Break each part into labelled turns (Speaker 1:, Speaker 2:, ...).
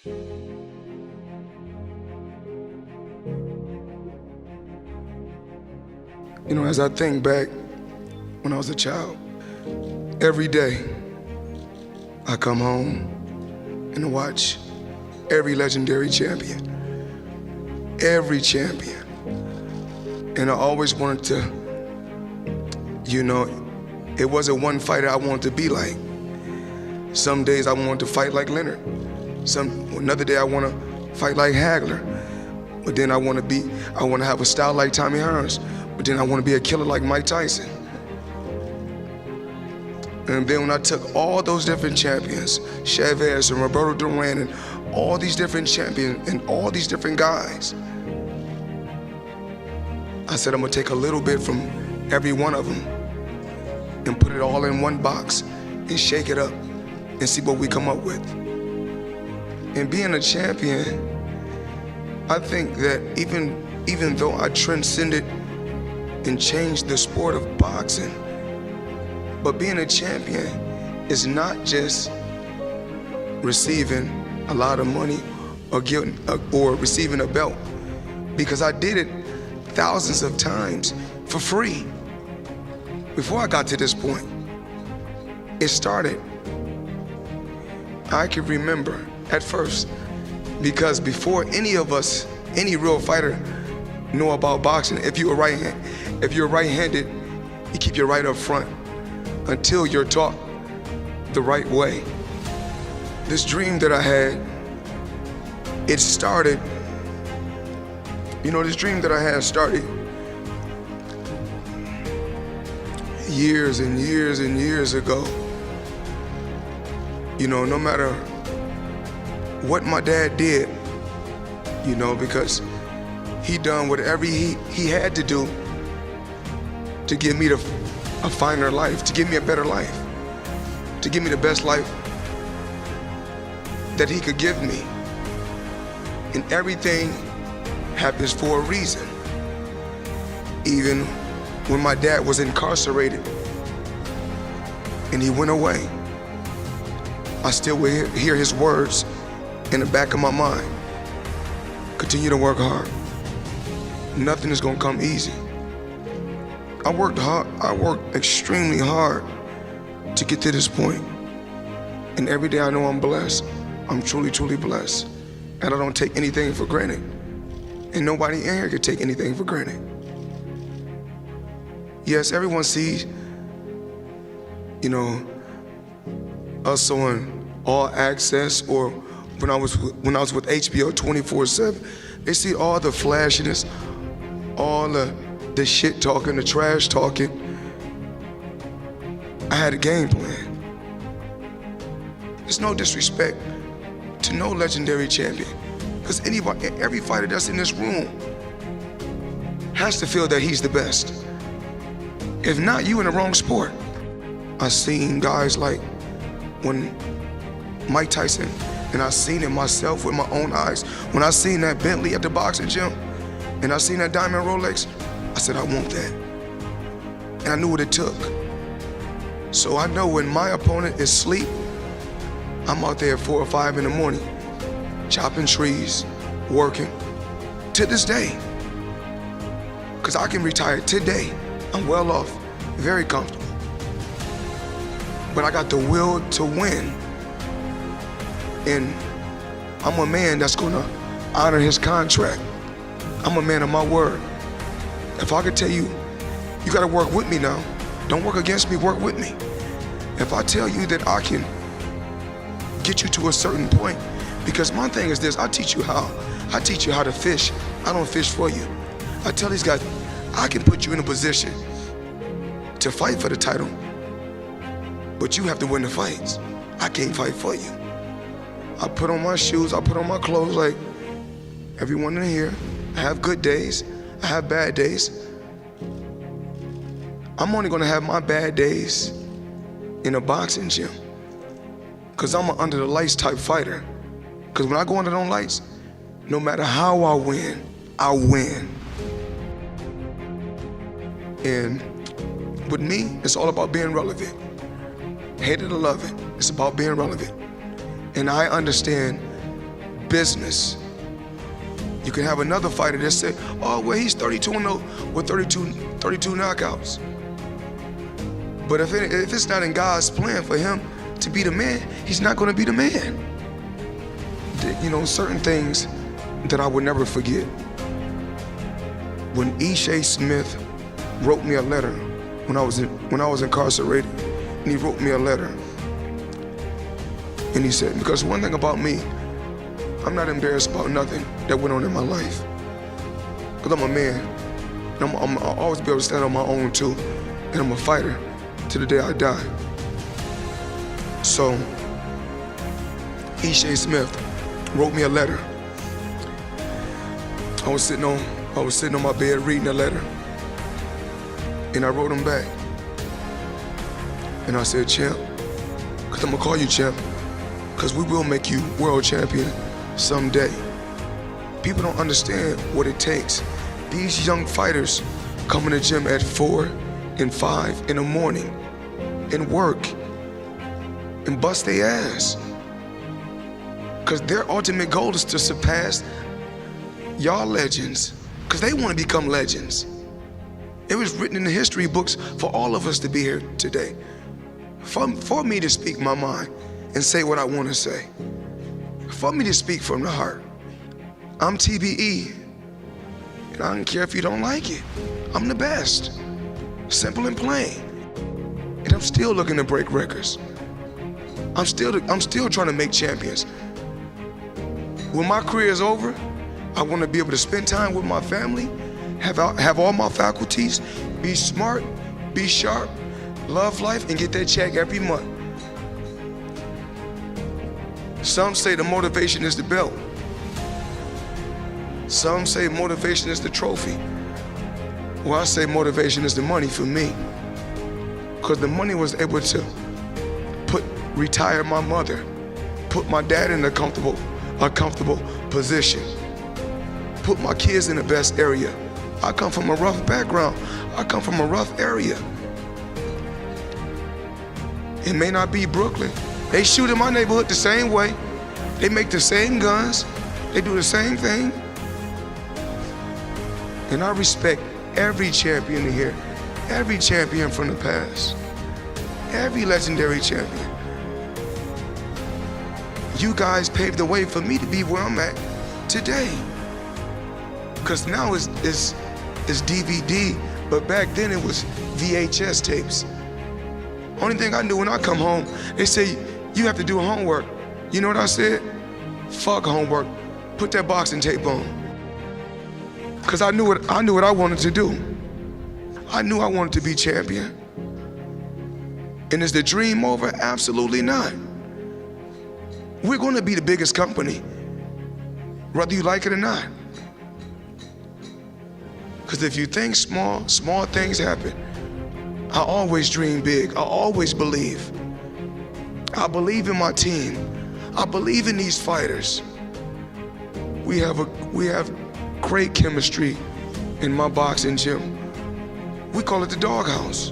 Speaker 1: You know, as I think back when I was a child, every day I come home and watch every legendary champion, every champion. And I always wanted to, you know, it wasn't one fighter I wanted to be like. Some days I wanted to fight like Leonard. Another day I want to fight like Hagler. But then I want to have a style like Tommy Hearns. But then I want to be a killer like Mike Tyson. And then when I took all those different champions, Chavez and Roberto Duran and all these different champions and all these different guys, I said I'm gonna take a little bit from every one of them and put it all in one box and shake it up and see what we come up with. And being a champion, I think that even though I transcended and changed the sport of boxing, but being a champion is not just receiving a lot of money or receiving a belt, because I did it thousands of times for free. Before I got to this point, it started, I can remember at first, because before any of us, any real fighter know about boxing, if you're right-handed, you keep your right up front until you're taught the right way. This dream that I had, it started, this dream that I had started years and years and years ago. No matter what my dad did, because he done whatever he had to do to give me a finer life, to give me a better life, to give me the best life that he could give me. And everything happens for a reason. Even when my dad was incarcerated and he went away, I still will hear his words in the back of my mind. Continue to work hard. Nothing is gonna come easy. I worked hard, I worked extremely hard to get to this point. And every day I know I'm blessed. I'm truly, truly blessed. And I don't take anything for granted. And nobody in here can take anything for granted. Yes, everyone sees, us on All Access, or when I was with HBO 24/7, they see all the flashiness, all the shit talking, the trash talking. I had a game plan. There's no disrespect to no legendary champion, because every fighter that's in this room has to feel that he's the best. If not, you in the wrong sport. I've seen guys like when Mike Tyson, and I seen it myself with my own eyes. When I seen that Bentley at the boxing gym, and I seen that diamond Rolex, I said, I want that. And I knew what it took. So I know when my opponent is asleep, I'm out there at 4 or 5 in the morning, chopping trees, working, to this day. Because I can retire today. I'm well off, very comfortable. But I got the will to win. And I'm a man that's gonna honor his contract. I'm a man of my word. If I could tell you, you gotta work with me now. Don't work against me, work with me. If I tell you that I can get you to a certain point, because my thing is this, I teach you how to fish. I don't fish for you. I tell these guys, I can put you in a position to fight for the title, but you have to win the fights. I can't fight for you. I put on my shoes, I put on my clothes like everyone in here. I have good days, I have bad days. I'm only gonna have my bad days in a boxing gym, because I'm an under the lights type fighter. Because when I go under those lights, no matter how I win, I win. And with me, it's all about being relevant. Hate it or love it, it's about being relevant. And I understand business. You can have another fighter that say, oh, well, he's 32-0 with 32 knockouts. But if it's not in God's plan for him to be the man, he's not going to be the man. You know, certain things that I would never forget. When E.J. Smith wrote me a letter when I was incarcerated, and he wrote me a letter, and he said, because one thing about me, I'm not embarrassed about nothing that went on in my life, because I'm a man, and I'll always be able to stand on my own too, and I'm a fighter to the day I die. So E.J. Smith wrote me a letter. I was sitting on my bed reading the letter, and I wrote him back. And I said, champ, because I'm gonna call you champ, because we will make you world champion someday. People don't understand what it takes. These young fighters come in the gym at 4 and 5 in the morning and work and bust their ass, because their ultimate goal is to surpass y'all legends, because they want to become legends. It was written in the history books for all of us to be here today, for me to speak my mind and say what I want to say, for me to speak from the heart. I'm TBE, and I don't care if you don't like it. I'm the best, simple and plain. And I'm still looking to break records. I'm still trying to make champions. When my career is over, I want to be able to spend time with my family, have all my faculties, be smart, be sharp, love life, and get that check every month. Some say the motivation is the belt. Some say motivation is the trophy. Well, I say motivation is the money for me, because the money was able to retire my mother, put my dad in a comfortable position, put my kids in the best area. I come from a rough background. I come from a rough area. It may not be Brooklyn. They shoot in my neighborhood the same way. They make the same guns. They do the same thing. And I respect every champion in here, every champion from the past, every legendary champion. You guys paved the way for me to be where I'm at today. Because now it's DVD, but back then it was VHS tapes. Only thing I knew when I come home, they say, you have to do homework. You know what I said? Fuck homework. Put that boxing tape on. Because I knew what I wanted to do. I knew I wanted to be champion. And is the dream over? Absolutely not. We're going to be the biggest company, whether you like it or not. Because if you think small, small things happen. I always dream big. I always believe. I believe in my team. I believe in these fighters. We have great chemistry in my boxing gym. We call it the doghouse.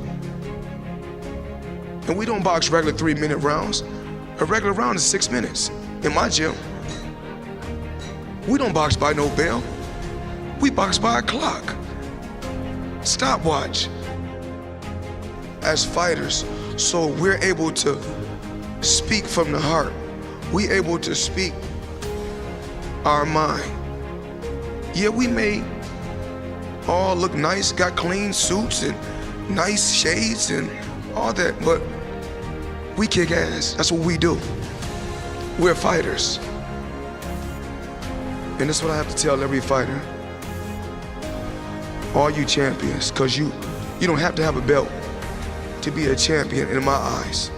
Speaker 1: And we don't box regular 3-minute rounds. A regular round is 6 minutes in my gym. We don't box by no bell. We box by a clock. Stopwatch. As fighters, so we're able to speak from the heart. We're able to speak our mind. Yeah, we may all look nice, got clean suits and nice shades and all that, but we kick ass. That's what we do. We're fighters. And that's what I have to tell every fighter. All you champions, because you don't have to have a belt to be a champion in my eyes.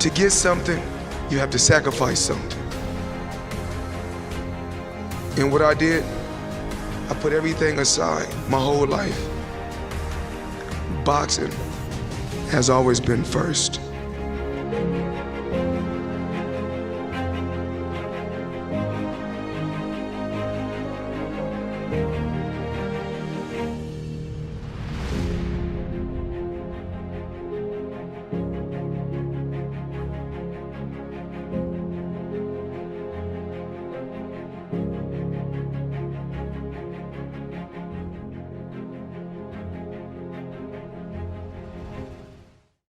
Speaker 1: To get something, you have to sacrifice something. And what I did, I put everything aside my whole life. Boxing has always been first.